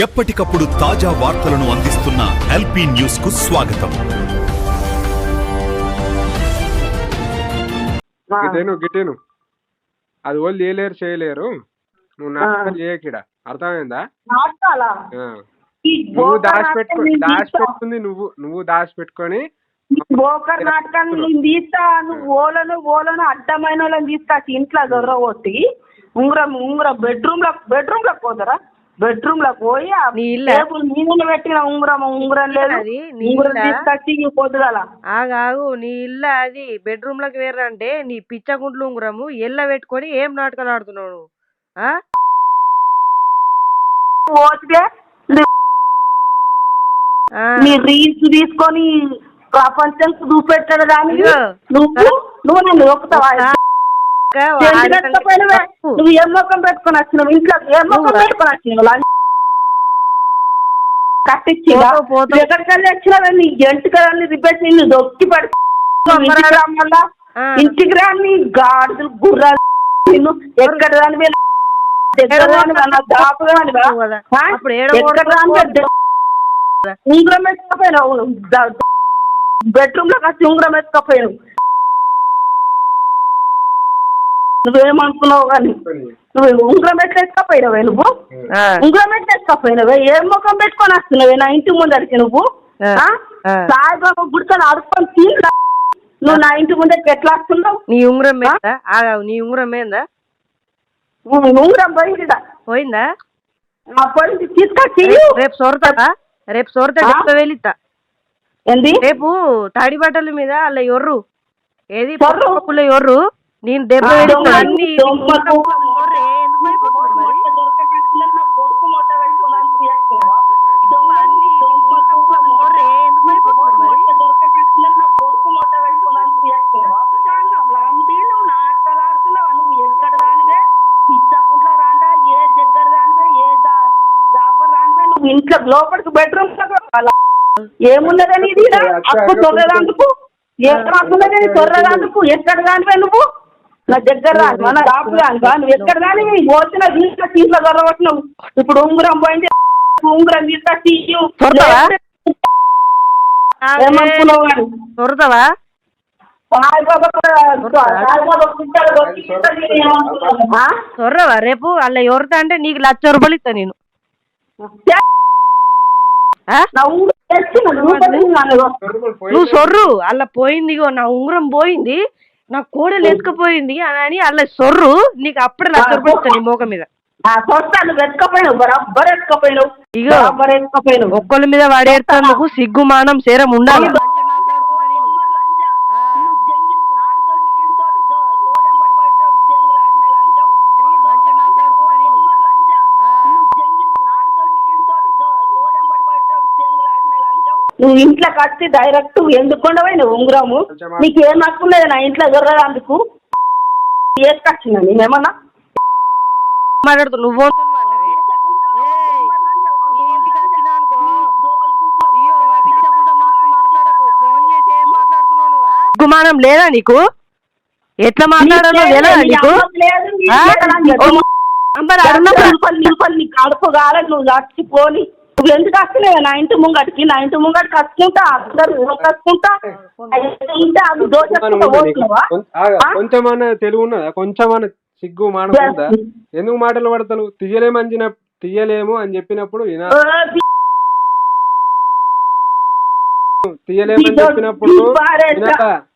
ఎప్పటికప్పుడు తాజా వార్తలను అందిస్తున్న ఎల్పీ న్యూస్ కు స్వాగతం. గిటేను అది వాళ్ళు చేయలేరు. నువ్వు నాటకాలు చేయకిడ, అర్థమైందా? నువ్వు దాచిపెట్టుకుంది నువ్వు దాచిపెట్టుకొని బోకర్ నాటకాన్ని నేను తీస్తా. నువ్వు ఓలను అడ్డమైన వాళ్ళని తీసుకొచ్చి ఇంట్లో దొరగొట్టి ఉంగరం బెడ్రూమ్ లో పోతారా? బెడ్రూమ్ లో పోయి టేబుల్ మీద పెట్టిన ఉంగరం లేదు, తీసుకొచ్చి పొద్దుగల ఆగాగు. నీ ఇల్లు అది బెడ్రూమ్ లోకి వేరంటే నీ పిచ్చగుంట్లు ఉంగరము ఎల్ల పెట్టుకొని ఏం నాటకాలు ఆడుతున్నావు? పోతే నీ రీల్స్ తీసుకొని ప్రపంచం చూపెట్టాడు దానికి నువ్వు నన్ను ఒప్పుతావా? నువ్వు ఏం మొక్కం పెట్టుకొని వచ్చినావు? ఇంట్లో ఏం మొక్కం పెట్టుకొని వచ్చినావు? కట్టించి ఎక్కడికెళ్ళి వచ్చినావు? నీ ఎంటికల్ని రిపేర్ నిన్ను దొక్కి పడి ఇంటికి రా. నీ గాడులు గుర్రాలు నిన్ను ఎక్కడ దాని ఉంగరం ఎత్తుకపోయినావు. బెడ్రూమ్ లో వచ్చి ఉంగరం ఎత్తుకపోయినావు. నువ్వేమనుకున్నావు కానీ నువ్వు ఉంగరం ఎట్లా ఎత్తుకపోయినావే? నువ్వు ఉంగరం ఎట్లా ఎత్తుకపోయినావే? ఏం ముఖం పెట్టుకొని వస్తున్నావే నా ఇంటి ముందరికి? నువ్వు సాయిబాబా గుడితో అడుక్కొని తీరా. నువ్వు నా ఇంటి ముందరికి ఎట్లా వస్తున్నావు? నీ ఉంగరం మీద నీ ఉంగరం ఏందా? ఉంగరం పోయిందా? పోయిందా? పోయింది, తీసుకొచ్చి రేపు సొరతా వెళితా. ఏంది? రేపు తడి బట్టల మీద అలా ఎర్రు ఏది ఎర్రు నేను దెబ్బ అన్ని ఇంట్లో లోపలికి బెడ్రూమ్ ఏమున్నదని అప్పు తొర్రదాందుకు ఏం రాకున్నదని తొర్రదాందుకు ఎక్కడ దానివే నువ్వు? నా దగ్గర రాను మన రాపు దానివా? నువ్వు ఎక్కడ దాని వచ్చిన దీంట్లో దొరకొచ్చినావు. ఇప్పుడు ఉంగరం పోయింది, ఉంగరం తీసుకొచ్చి ఏమనుకున్నావు కానీ దొరుకుతావా? సొర్రవా? రేపు అలా ఎవరితా అంటే నీకు 1,00,000 రూపాయలు ఇస్తా నేను. నువ్వు సొర్రు అలా పోయింది, నా ఉంగరం పోయింది, నా కోడలు ఎత్తుకపోయింది అని అలా సొర్రు, నీకు అప్పుడే 1,00,000 రూపాయలు ఇస్తా నీ మోక మీద. ఇగో ఒక్కళ్ళ మీద వాడేస్తాను. సిగ్గుమానం సేరం ఉండాలి. నువ్వు ఇంట్లోకి వచ్చి డైరెక్ట్ ఎందుకు ఉండవే నువ్వు ఉంగరము? నీకు ఏం హక్కులేదు నా ఇంట్లో దొరకదందుకు. ఏసుకొచ్చినా నేనేమన్నా మాట్లాడుతూ నువ్వు గుమానం లేదా నీకు? ఎట్లా మాట్లాడాలో లేదా నీకు? కడుపు కాలే నువ్వు చచ్చిపోని. నువ్వు ఎందుకు వస్తలేవు నా ఇంటి ముంగటికి? నా ఇంటి ముంగటికి వస్తుంటా అందరు కట్టుకుంటా అది కొంచెమన్నా తెలుగు ఉన్నదా? కొంచెమన్నా సిగ్గు మానవుందా? ఎందుకు మాటలు పడతావు? తీయలేము అని చెప్పినప్పుడు తీయలేమని చెప్పినప్పుడు